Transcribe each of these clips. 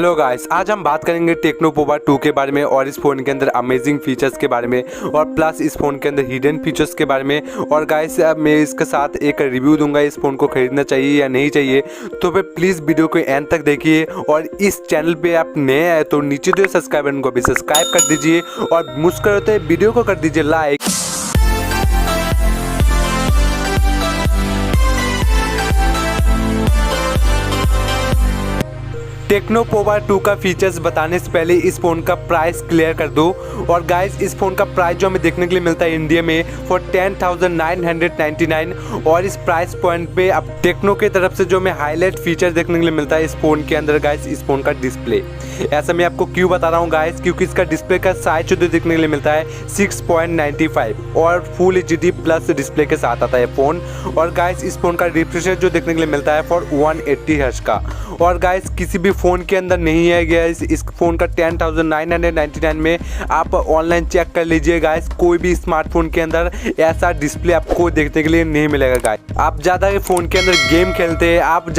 Hello guys, आज हम बात करेंगे टेक्नो पोवा 2 के बारे में और इस फ़ोन के अंदर अमेजिंग फीचर्स के बारे में और प्लस इस फ़ोन के अंदर हिडन फीचर्स के बारे में। और गाइस मैं इसके साथ एक रिव्यू दूंगा, इस फ़ोन को खरीदना चाहिए या नहीं चाहिए। तो फिर प्लीज़ वीडियो को एंड तक देखिए और इस चैनल पे आप नए आए तो नीचे जो सब्सक्राइब बटन को भी सब्सक्राइब कर दीजिए और मुस्कुराते वीडियो को कर दीजिए लाइक। टेक्नो पोवा 2 का फीचर्स बताने से पहले इस फ़ोन का प्राइस क्लियर कर दो। और गाइस इस फ़ोन का प्राइस जो हमें देखने के लिए मिलता है इंडिया में फॉर 10,999 और इस प्राइस पॉइंट पे अब टेक्नो की तरफ से जो हमें हाईलाइट फीचर देखने के लिए मिलता है इस फ़ोन के अंदर गाइस, इस फ़ोन का डिस्प्ले। ऐसा मैं आपको क्यों बता रहा हूँ गाइस, क्योंकि इसका डिस्प्ले का साइज जो देखने के लिए मिलता है 6.95 और फुल HD प्लस डिस्प्ले के साथ आता है फ़ोन। और गाइस इस फ़ोन का रिफ्रेश रेट जो देखने के लिए मिलता है फॉर 180 हर्ट्ज का। और गाइस किसी भी फ़ोन के अंदर नहीं है गाइस, इस फ़ोन का 10,999 में आप ऑनलाइन चेक कर लीजिए गाइस, कोई भी स्मार्टफोन के अंदर ऐसा डिस्प्ले आपको देखने के लिए नहीं मिलेगा गाइस। आप ज़्यादा फ़ोन के अंदर गेम खेलते हैं, आप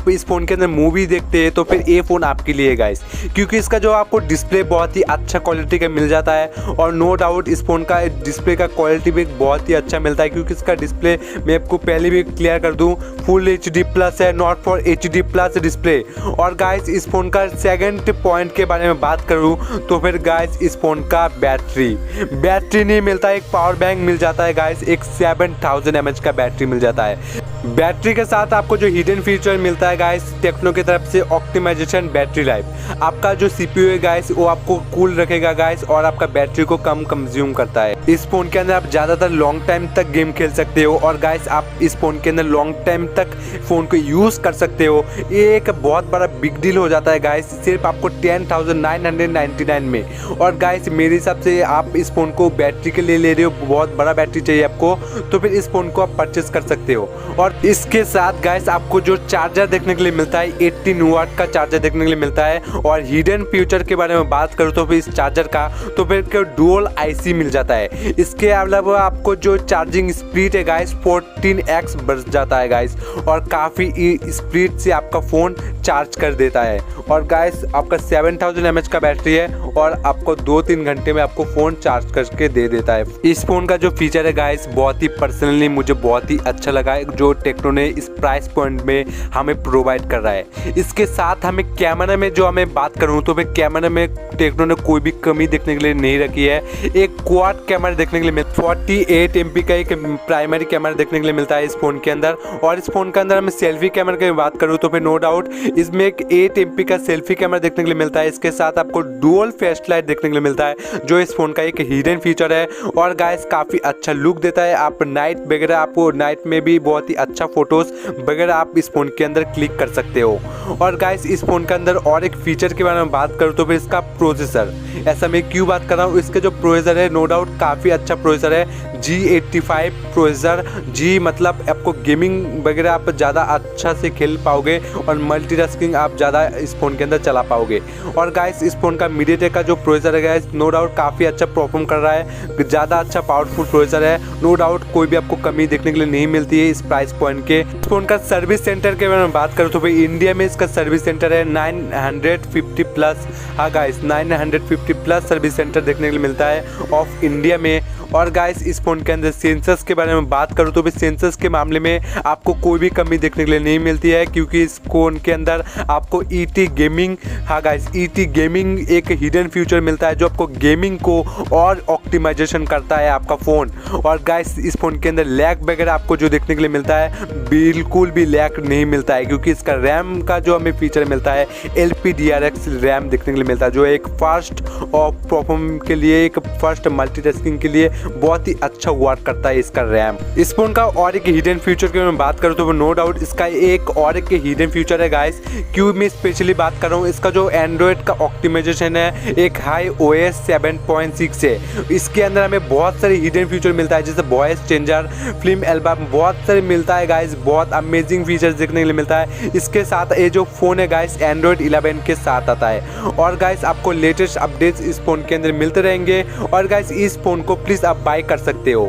इस फ़ोन के अंदर मूवी देखते हैं तो फिर ये फ़ोन आपके लिए है गाइस, क्योंकि इसका जो आपको डिस्प्ले बहुत ही अच्छा क्वालिटी का मिल जाता है। और नो डाउट इस फ़ोन का डिस्प्ले का क्वालिटी भी बहुत ही अच्छा मिलता है, क्योंकि इसका डिस्प्ले मैं आपको पहले भी क्लियर कर दूँ फुल HD प्लस है, not for HD plus display. और गाइस इस फ़ोन का सेकंड पॉइंट के बारे में बात करूं तो फिर गाइस इस फ़ोन का बैटरी नहीं मिलता, एक पावर बैंक मिल जाता है गाइस, एक 7000 mAh का बैटरी मिल जाता है। बैटरी के साथ आपको जो हिडन फीचर मिलता है गाइस टेक्नो की तरफ से ऑप्टिमाइजेशन बैटरी लाइफ। आपका जो CPU है गाइस वो आपको कूल रखेगा गाइस और आपका बैटरी को कम कंज्यूम करता है। इस फ़ोन के अंदर आप ज़्यादातर लॉन्ग टाइम तक गेम खेल सकते हो और गाइस आप इस फ़ोन के अंदर लॉन्ग टाइम तक फ़ोन को यूज़ कर सकते हो। ये एक बहुत बड़ा बिग डील हो जाता है गाइस सिर्फ आपको 10,999 में। और गाइस मेरे हिसाब से आप इस फ़ोन को बैटरी के लिए ले रहे हो, बहुत बड़ा बैटरी चाहिए आपको, तो फिर इस फ़ोन को आप परचेस कर सकते हो। और इसके साथ गाइस आपको जो चार्जर देखने के लिए मिलता है 18 वाट का चार्जर देखने के लिए मिलता है। और हिडन फ्यूचर के बारे में बात करूँ तो फिर इस चार्जर का तो फिर डुअल IC मिल जाता है। इसके अलावा आपको जो चार्जिंग स्पीड है गाइस 14x बढ़ जाता है गाइस और काफ़ी स्पीड से आपका फ़ोन चार्ज कर देता है। और गाइस आपका 7000 mAh का बैटरी है और आपको 2-3 घंटे में आपको फ़ोन चार्ज करके दे देता है। इस फ़ोन का जो फीचर है गाइस बहुत ही पर्सनली मुझे बहुत ही अच्छा लगा है, जो टेक्नो ने इस प्राइस पॉइंट में हमें प्रोवाइड कर रहा है। इसके साथ हमें कैमरा में जो हमें बात करूँ तो फिर कैमरा में टेक्नो ने कोई भी कमी देखने के लिए नहीं रखी है। एक क्वाड कैमरा देखने के लिए 48 MP का एक प्राइमरी कैमरा देखने के लिए मिलता है इस फ़ोन के अंदर। और इस फ़ोन के अंदर हमें सेल्फी कैमरा की बात करूँ तो फिर नो डाउट इसमें एक 8 MP का सेल्फी कैमरा देखने के लिए मिलता है। इसके साथ आपको डुअल फ्लैश लाइट देखने के लिए मिलता है, जो इस फ़ोन का एक हिडन फीचर है। और गाइस काफ़ी अच्छा लुक देता है, आप नाइट वगैरह आपको नाइट में भी बहुत ही अच्छा फोटोज़ वगैरह आप इस फ़ोन के अंदर क्लिक कर सकते हो। और गाइस इस फ़ोन के अंदर और एक फीचर के बारे में बात करूँ तो फिर इसका प्रोसेसर। ऐसा मैं क्यों बात कर रहा हूँ, इसके जो प्रोसेसर है नो डाउट काफ़ी अच्छा प्रोसेसर है, G85 प्रोसेसर। G मतलब आपको गेमिंग वगैरह आप ज़्यादा अच्छा से खेल पाओगे और मल्टीटास्किंग आप ज़्यादा इस फ़ोन के अंदर चला पाओगे। और गाइस इस फ़ोन का मीडियाटेक का जो प्रोसेसर है गाइस नो डाउट काफ़ी अच्छा परफॉर्म कर रहा है, ज़्यादा अच्छा पावरफुल प्रोसेसर है। नो डाउट कोई भी आपको कमी देखने के लिए नहीं मिलती है इस प्राइस पॉइंट के। इस फ़ोन का सर्विस सेंटर के बारे में बात करूँ तो भाई इंडिया में इसका सर्विस सेंटर है 950 प्लस। हाँ गाइस 950 प्लस सर्विस सेंटर देखने के लिए मिलता है ऑफ इंडिया में। और गाइस इस फ़ोन के अंदर सेंसर्स के बारे में बात करूँ तो भी सेंसर्स के मामले में आपको कोई भी कमी देखने के लिए नहीं मिलती है, क्योंकि इस फ़ोन के अंदर आपको ET गेमिंग, हाँ गाइस ET गेमिंग एक हिडन फीचर मिलता है जो आपको गेमिंग को और ऑप्टिमाइजेशन करता है आपका फ़ोन। और गाइस इस फ़ोन के अंदर लैग वगैरह आपको जो देखने के लिए मिलता है बिल्कुल भी लैग नहीं मिलता है, क्योंकि इसका रैम का जो हमें फीचर मिलता है LPDRX रैम देखने के लिए मिलता है, जो एक फास्ट और परफॉर्म के लिए एक फास्ट मल्टीटास्किंग के लिए बहुत ही अच्छा वर्क करता है इसका रैम। इस फोन का और एक हिडन फीचर की मैं बात करूँ तो नो डाउट इसका एक और एक हिडन फीचर है गाइस, क्यों मैं स्पेशली बात कर रहा हूँ, इसका जो एंड्रॉयड का ऑप्टिमाइजेशन है एक HiOS 7.6 है। इसके अंदर हमें बहुत सारे हिडन फीचर मिलता है, जैसे वॉइस चेंजर, फिल्म एल्बम, बहुत सारे मिलता है गाइस, बहुत अमेजिंग फीचर्स देखने के लिए मिलता है। इसके साथ ये जो फ़ोन है गाइस एंड्रॉयड 11 के साथ आता है। और गाइस आपको लेटेस्ट अपडेट्स इस फ़ोन के अंदर मिलते रहेंगे। और गाइस इस फ़ोन को प्लीज़ आप बाय कर सकते हो।